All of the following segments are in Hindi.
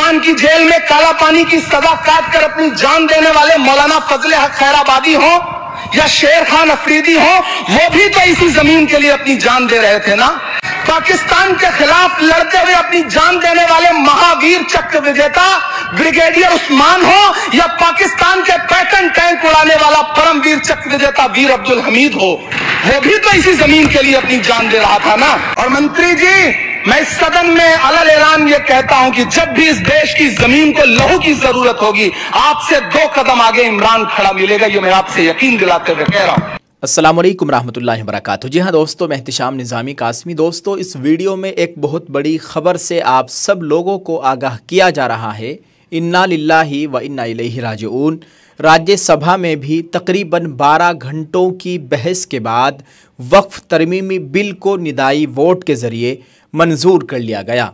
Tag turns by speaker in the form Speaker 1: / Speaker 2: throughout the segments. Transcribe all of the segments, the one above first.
Speaker 1: पाकिस्तान की जेल में काला पानी की सजा काट कर अपनी जान देने वाले मौलाना फजले हक खैराबादी हो या शेर खान अफरीदी हो, वो भी तो इसी जमीन के लिए अपनी जान दे रहे थे ना। पाकिस्तान के खिलाफ लड़ते हुए अपनी जान देने वाले महावीर चक्र विजेता ब्रिगेडियर उस्मान हो या पाकिस्तान के पैटर्न टैंक उड़ाने वाला परमवीर चक्र विजेता वीर अब्दुल हमीद हो, वो भी तो इसी जमीन के लिए अपनी जान दे रहा था ना। और मंत्री जी, मैं इस सदन में अलग ऐलान ये कहता हूं कि जब भी इस देश की जमीन को लहू की जरूरत होगी, आपसे 2 कदम आगे इमरान खड़ा मिलेगा, ये मैं आपसे यकीन दिलाते हुए कह रहा हूं।
Speaker 2: अस्सलामुअलैकुम रहमतुल्लाहि वबरकातुहू। जी हाँ दोस्तों, मैं एहतिशाम निज़ामी कासमी। दोस्तों, इस वीडियो में एक बहुत बड़ी खबर से आप सब लोगों को आगाह किया जा रहा है। इन्ना लिल्लाहि व इन्ना इलैहि राजिऊन। राज्यसभा में भी तकरीबन 12 घंटों की बहस के बाद वक्फ तरमीमी बिल को निदाई वोट के ज़रिए मंजूर कर लिया गया।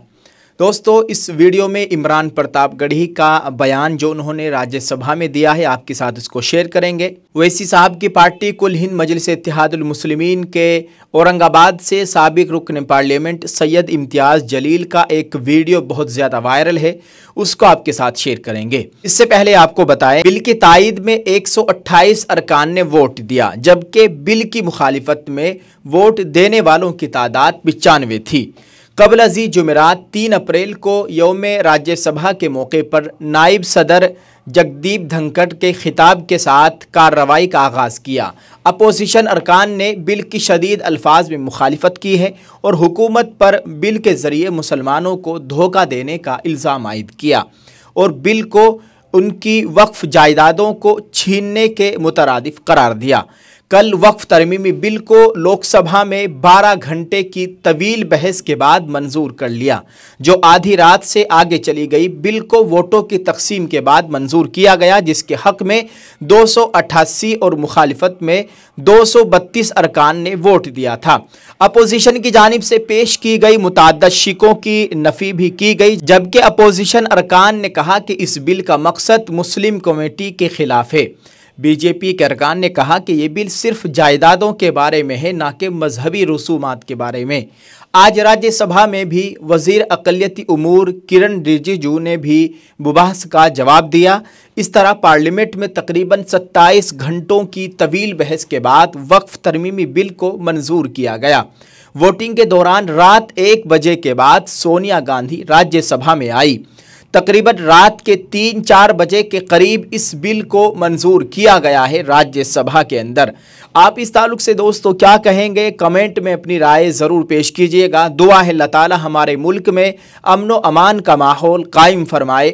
Speaker 2: दोस्तों, इस वीडियो में इमरान प्रतापगढ़ी का बयान जो उन्होंने राज्यसभा में दिया है, आपके साथ इसको शेयर करेंगे। ओवैसी साहब की पार्टी कुल हिंद मजलिस इत्तेहादुल मुस्लिमीन के औरंगाबाद से साबिक रुकन पार्लियामेंट सैयद इम्तियाज़ जलील का एक वीडियो बहुत ज़्यादा वायरल है, उसको आपके साथ शेयर करेंगे। इससे पहले आपको बताएं, बिल की तायद में 128 अरकान ने वोट दिया, जबकि बिल की मुखालिफत में वोट देने वालों की तादाद 95 थी। कबल अज़ी जुमेरात 3 अप्रैल को यौम राज्यसभा के मौके पर नायब सदर जगदीप धनखड़ के खिताब के साथ कार्रवाई का आगाज़ किया। अपोजिशन अरकान ने बिल की शदीद अल्फाज में मुखालिफत की है और हुकूमत पर बिल के ज़रिए मुसलमानों को धोखा देने का इल्ज़ाम आयद किया और बिल को उनकी वक्फ जायदादों को छीनने के मुतरादिफ करार दिया। कल वक्फ तरमीमी बिल को लोकसभा में 12 घंटे की तवील बहस के बाद मंजूर कर लिया, जो आधी रात से आगे चली गई। बिल को वोटों की तकसीम के बाद मंजूर किया गया, जिसके हक में 288 और मुखालिफत में 232 अरकान ने वोट दिया था। अपोजिशन की जानिब से पेश की गई मुतअद्दिद शिकों की नफ़ी भी की गई, जबकि अपोजिशन अरकान ने कहा कि इस बिल का मकसद मुस्लिम कमेटी के खिलाफ है। बीजेपी के अरकान ने कहा कि ये बिल सिर्फ जायदादों के बारे में है, ना कि मजहबी रसूमात के बारे में। आज राज्यसभा में भी वज़ीर अक़लियती उमूर किरण रिजिजू ने भी मुबाहस का जवाब दिया। इस तरह पार्लियामेंट में तकरीबन 27 घंटों की तवील बहस के बाद वक्फ तरमीमी बिल को मंजूर किया गया। वोटिंग के दौरान रात 1 बजे के बाद सोनिया गांधी राज्यसभा में आई। तकरीबन रात के 3-4 बजे के करीब इस बिल को मंजूर किया गया है राज्यसभा के अंदर। आप इस ताल्लुक से दोस्तों क्या कहेंगे, कमेंट में अपनी राय ज़रूर पेश कीजिएगा। दुआ है अल्लाह ताला हमारे मुल्क में अमन व अमान का माहौल कायम फरमाए।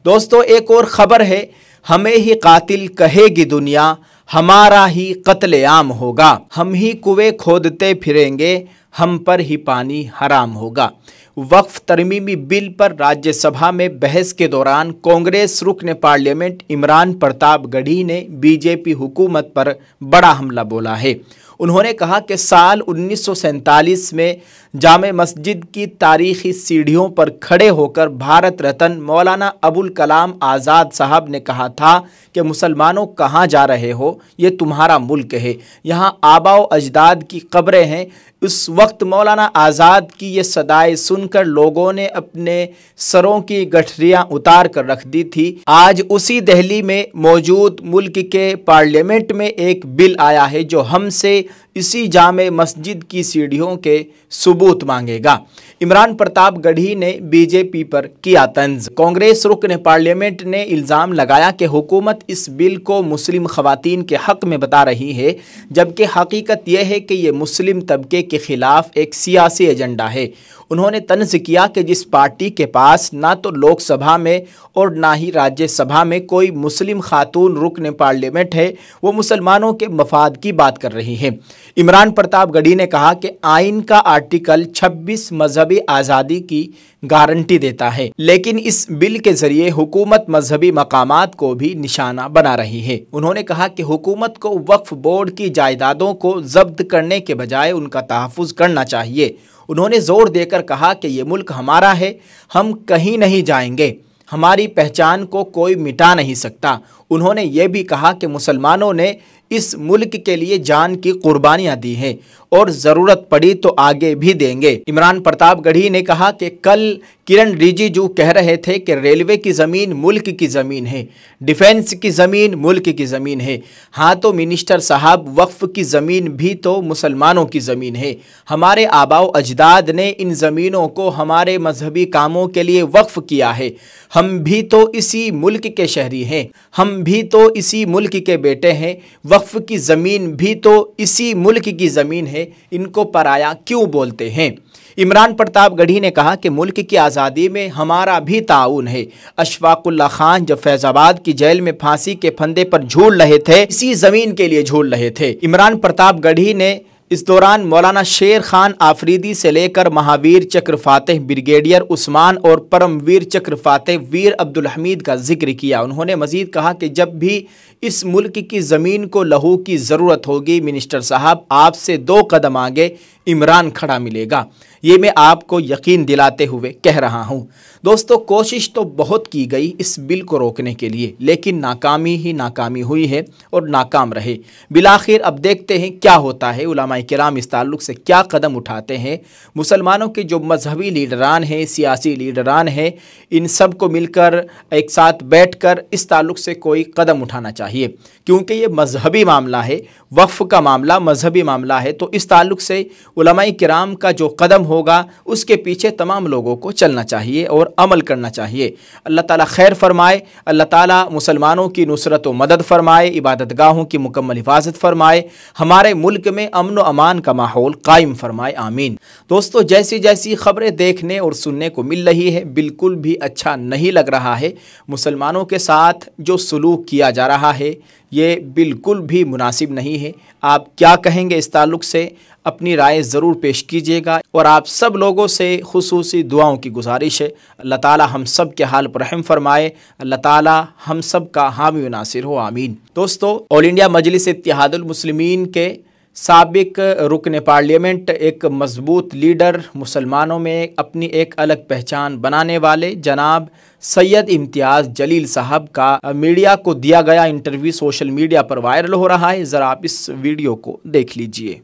Speaker 2: दोस्तों, एक और ख़बर है, हमें ही कातिल कहेगी दुनिया, हमारा ही कत्ले आम होगा। हम ही कुएं खोदते फिरेंगे, हम पर ही पानी हराम होगा। वक्फ तरमीमी बिल पर राज्यसभा में बहस के दौरान कांग्रेस रुकन पार्लियामेंट इमरान प्रतापगढ़ी ने बीजेपी हुकूमत पर बड़ा हमला बोला है। उन्होंने कहा कि साल 1947 में जामे मस्जिद की तारीखी सीढ़ियों पर खड़े होकर भारत रत्न मौलाना अबुल कलाम आज़ाद साहब ने कहा था कि मुसलमानों कहाँ जा रहे हो, ये तुम्हारा मुल्क है, यहाँ आबाओ अजदाद की कब्रें हैं। उस वक्त मौलाना आज़ाद की ये सदाएं सुनकर लोगों ने अपने सरों की गठरियाँ उतार कर रख दी थी। आज उसी दिल्ली में मौजूद मुल्क के पार्लियामेंट में एक बिल आया है जो हमसे इसी जामे मस्जिद की सीढ़ियों के सबूत मांगेगा। इमरान प्रतापगढ़ी ने बीजेपी पर किया तंज। कांग्रेस रुकन पार्लियामेंट ने इल्ज़ाम लगाया कि हुकूमत इस बिल को मुस्लिम ख़वातीन के हक़ में बता रही है, जबकि हकीकत यह है कि ये मुस्लिम तबके के ख़िलाफ़ एक सियासी एजेंडा है। उन्होंने तंज किया कि जिस पार्टी के पास ना तो लोकसभा में और ना ही राज्यसभा में कोई मुस्लिम खातून रुकन पार्लियामेंट है, वो मुसलमानों के मफाद की बात कर रही है। इमरान प्रतापगढ़ी ने कहा कि आइन का आर्टिकल 26 मजहबी आज़ादी की गारंटी देता है, लेकिन इस बिल के ज़रिए हुकूमत मजहबी मकामात को भी निशाना बना रही है। उन्होंने कहा कि हुकूमत को वक्फ बोर्ड की जायदादों को जब्त करने के बजाय उनका तहफ़्फ़ुज़ करना चाहिए। उन्होंने ज़ोर देकर कहा कि ये मुल्क हमारा है, हम कहीं नहीं जाएंगे, हमारी पहचान को कोई मिटा नहीं सकता। उन्होंने ये भी कहा कि मुसलमानों ने इस मुल्क के लिए जान की कुर्बानियां दी हैं और ज़रूरत पड़ी तो आगे भी देंगे। इमरान प्रतापगढ़ी ने कहा कि कल किरण रिजिजू कह रहे थे कि रेलवे की ज़मीन मुल्क की ज़मीन है, डिफेंस की ज़मीन मुल्क की ज़मीन है। हाँ तो मिनिस्टर साहब, वक्फ की ज़मीन भी तो मुसलमानों की ज़मीन है। हमारे आबाओ अजदाद ने इन ज़मीनों को हमारे मजहबी कामों के लिए वक्फ किया है। हम भी तो इसी मुल्क के शहरी हैं, हम भी तो इसी मुल्क के बेटे हैं। वक्फ की ज़मीन भी तो इसी मुल्क की ज़मीन है, इनको पराया क्यों बोलते हैं। इमरान प्रतापगढ़ी ने कहा कि मुल्क की आज़ादी में हमारा भी ताउन है। अशफाकुल्ला खान जब फैज़ाबाद की जेल में फांसी के फंदे पर झूल रहे थे, इसी ज़मीन के लिए झूल रहे थे। इमरान प्रतापगढ़ी ने इस दौरान मौलाना शेर खान आफरीदी से लेकर महावीर चक्र फातेह ब्रिगेडियर उस्मान और परमवीर चक्र फातेह वीर अब्दुल हमीद का जिक्र किया। उन्होंने मजीद कहा कि जब भी इस मुल्क की ज़मीन को लहू की ज़रूरत होगी, मिनिस्टर साहब आपसे 2 कदम आगे इमरान खड़ा मिलेगा। ये मैं आपको यकीन दिलाते हुए कह रहा हूँ। दोस्तों, कोशिश तो बहुत की गई इस बिल को रोकने के लिए, लेकिन नाकामी ही नाकामी हुई है और नाकाम रहे। बिलाखिर अब देखते हैं क्या होता है, उलमाए किराम इस ताल्लुक़ से क्या कदम उठाते हैं। मुसलमानों के जो मजहबी लीडरान हैं, सियासी लीडरान हैं, इन सब को मिलकर एक साथ बैठकर इस ताल्लुक़ से कोई कदम उठाना चाहिए, क्योंकि ये मजहबी मामला है, वक्फ का मामला मजहबी मामला है। तो इस ताल्लुक़ से उलमाए किराम का जो कदम होगा उसके पीछे तमाम लोगों को चलना चाहिए और अमल करना चाहिए। अल्लाह ताला खैर फरमाए, अल्लाह ताला मुसलमानों की नुसरत व मदद फरमाए, इबादतगाहों की मुकम्मल हिफाजत फरमाए, हमारे मुल्क में अमन व अमान का माहौल कायम फरमाए, आमीन। दोस्तों, जैसी जैसी खबरें देखने और सुनने को मिल रही है, बिल्कुल भी अच्छा नहीं लग रहा है। मुसलमानों के साथ जो सलूक किया जा रहा है ये बिल्कुल भी मुनासिब नहीं है। आप क्या कहेंगे इस ताल्लुक़ से? अपनी राय ज़रूर पेश कीजिएगा और आप सब लोगों से खुसूसी दुआओं की गुजारिश है। अल्लाह ताला हम सब के हाल पर रहम फरमाए, अल्लाह ताला हम सब का हामी व नासिर हो, आमीन। दोस्तों, ऑल इंडिया मजलिस इत्तेहादुल मुस्लिमीन के साबिक रुकन पार्लियामेंट, एक मजबूत लीडर, मुसलमानों में अपनी एक अलग पहचान बनाने वाले जनाब सैयद इम्तियाज़ जलील साहब का मीडिया को दिया गया इंटरव्यू सोशल मीडिया पर वायरल हो रहा है। ज़रा आप इस वीडियो को देख लीजिए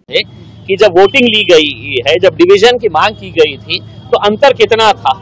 Speaker 3: कि जब वोटिंग ली गई है, जब डिवीजन की मांग की गई थी, तो अंतर कितना था।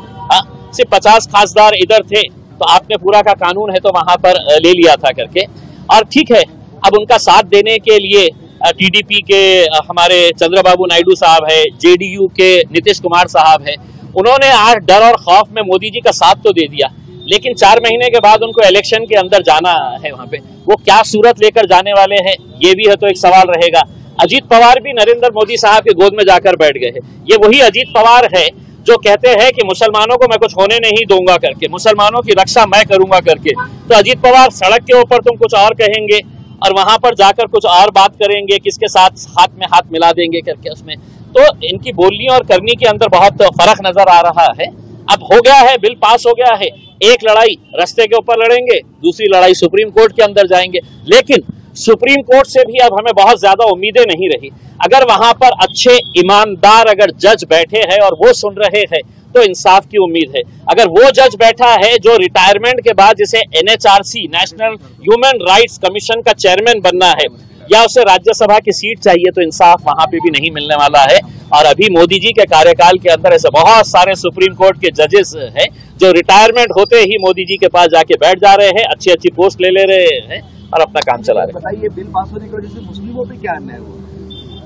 Speaker 3: सिर्फ 50 खासदार इधर थे तो आपने पूरा का कानून है तो वहां पर ले लिया था करके। और ठीक है, अब उनका साथ देने के लिए टीडीपी के हमारे चंद्रबाबू नायडू साहब है, जेडीयू के नीतीश कुमार साहब है, उन्होंने आज डर और खौफ में मोदी जी का साथ तो दे दिया, लेकिन 4 महीने के बाद उनको इलेक्शन के अंदर जाना है। वहां पे वो क्या सूरत लेकर जाने वाले हैं, ये भी है तो एक सवाल रहेगा। अजीत पवार भी नरेंद्र मोदी साहब के गोद में जाकर बैठ गए हैं। ये वही अजीत पवार है जो कहते हैं कि मुसलमानों को मैं कुछ होने नहीं दूंगा करके, मुसलमानों की रक्षा मैं करूंगा करके। तो अजीत पवार सड़क के ऊपर तुम कुछ और कहेंगे और वहां पर जाकर कुछ और बात करेंगे, किसके साथ हाथ में हाथ मिला देंगे करके। उसमें तो इनकी बोलनी और करनी के अंदर बहुत फर्क नजर आ रहा है। अब हो गया है, बिल पास हो गया है, एक लड़ाई रास्ते के ऊपर लड़ेंगे, दूसरी लड़ाई सुप्रीम कोर्ट के अंदर जाएंगे। लेकिन सुप्रीम कोर्ट से भी अब हमें बहुत ज्यादा उम्मीदें नहीं रही। अगर वहां पर अच्छे ईमानदार अगर जज बैठे हैं और वो सुन रहे हैं तो इंसाफ की उम्मीद है। अगर वो जज बैठा है जो रिटायरमेंट के बाद जिसे NHRC national human rights commission का चेयरमैन बनना है या उसे राज्यसभा की सीट चाहिए, तो इंसाफ वहां पे भी नहीं मिलने वाला है। और अभी मोदी जी के कार्यकाल के अंदर ऐसे बहुत सारे सुप्रीम कोर्ट के जजेस हैं जो रिटायरमेंट होते ही मोदी जी के पास जाके बैठ जा रहे हैं, अच्छी अच्छी पोस्ट ले रहे हैं और अपना काम चला रहे हैं।
Speaker 4: बताइए, बिल पास होने की वजह से मुस्लिमों पे क्या अन्याय हुआ?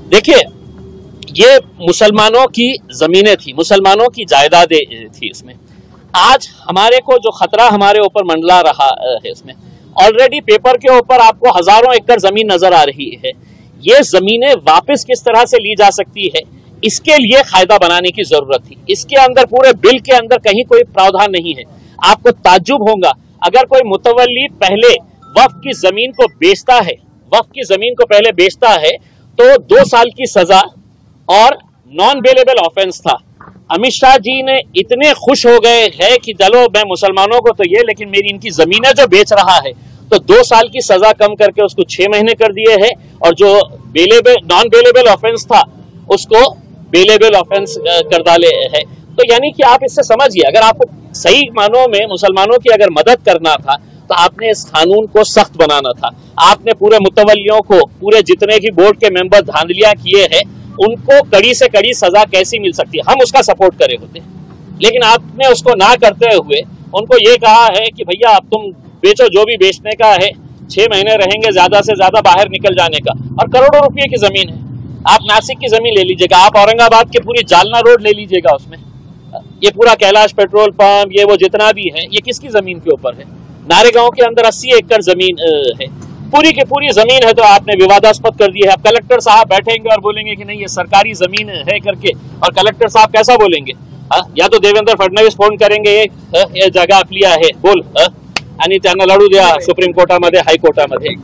Speaker 3: देखिए, ये मुसलमानों की जमीनें थी, मुसलमानों की जायदादें थी। इसमें आज हमारे को जो खतरा हमारे ऊपर मंडला रहा है, इसमें ऑलरेडी पेपर के ऊपर आपको हजारों एकड़ जमीन नजर आ रही है। ये जमीनें वापस किस तरह से ली जा सकती है, इसके लिए कायदा बनाने की जरूरत थी। इसके अंदर पूरे बिल के अंदर कहीं कोई प्रावधान नहीं है। आपको ताज्जुब होगा अगर कोई मुतवल्ली पहले वक्फ की जमीन को बेचता है, वक्फ की जमीन को पहले बेचता है तो 2 साल की सजा और नॉन बेलेबल ऑफेंस था। अमित शाह जी ने इतने खुश हो गए हैं कि चलो मैं मुसलमानों को तो ये, लेकिन मेरी इनकी जमीनें जो बेच रहा है, तो 2 साल की सजा कम करके उसको 6 महीने कर दिए हैं और जो नॉन बेलेबल ऑफेंस था उसको बेलेबल ऑफेंस कर डाले है। तो यानी कि आप इससे समझिए, अगर आपको सही मानों में मुसलमानों की अगर मदद करना था तो आपने इस कानून को सख्त बनाना था। आपने पूरे मुतवल्लियों को, पूरे जितने भी बोर्ड के मेंबर धांधलियां किए हैं, उनको कड़ी से कड़ी सजा कैसी मिल सकती है, हम उसका सपोर्ट करे होते। लेकिन आपने उसको ना करते हुए उनको ये कहा है कि भैया अब तुम बेचो, जो भी बेचने का है, 6 महीने रहेंगे ज्यादा से ज्यादा, बाहर निकल जाने का। और करोड़ों रुपए की जमीन है, आप नासिक की जमीन ले लीजिएगा, आप औरंगाबाद की पूरी जालना रोड ले लीजिएगा, उसमें ये पूरा कैलाश पेट्रोल पंप, ये वो जितना भी है, ये किसकी जमीन के ऊपर है? नारेगांव के अंदर 80 एकड़ जमीन है, पूरी की पूरी जमीन है, तो आपने विवादास्पद कर दी है। अब कलेक्टर साहब बैठेंगे और बोलेंगे कि नहीं ये सरकारी जमीन है करके, और कलेक्टर साहब कैसा बोलेंगे? या तो देवेंद्र फडणवीस फोन करेंगे, ये जगह आपली आहे बोल, आणि त्यांना लढू द्या सुप्रीम कोर्टामध्ये, हायकोर्टामध्ये।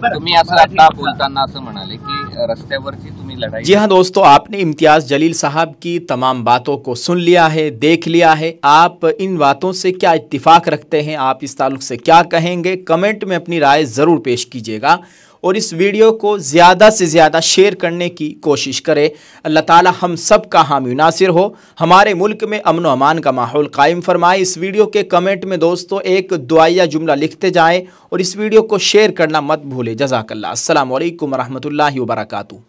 Speaker 5: तुम्ही असं आता बोलताना असं म्हणाले की रस्त्यावरची तुम्ही लढाई।
Speaker 2: जी हाँ दोस्तों, आपने इम्तियाज़ जलील साहब की तमाम बातों को सुन लिया है, देख लिया है। आप इन बातों से क्या इत्तिफाक रखते हैं, आप इस ताल्लुक से क्या कहेंगे, कमेंट में अपनी राय ज़रूर पेश कीजिएगा और इस वीडियो को ज़्यादा से ज़्यादा शेयर करने की कोशिश करें। अल्लाह ताला हम सब का हामी नासिर हो, हमारे मुल्क में अमन व अमान का माहौल कायम फरमाए। इस वीडियो के कमेंट में दोस्तों एक दुआया जुमला लिखते जाएं और इस वीडियो को शेयर करना मत भूलें। जज़ाकल्लाह। अस्सलामु अलैकुम व रहमतुल्लाहि व बरकातुहू।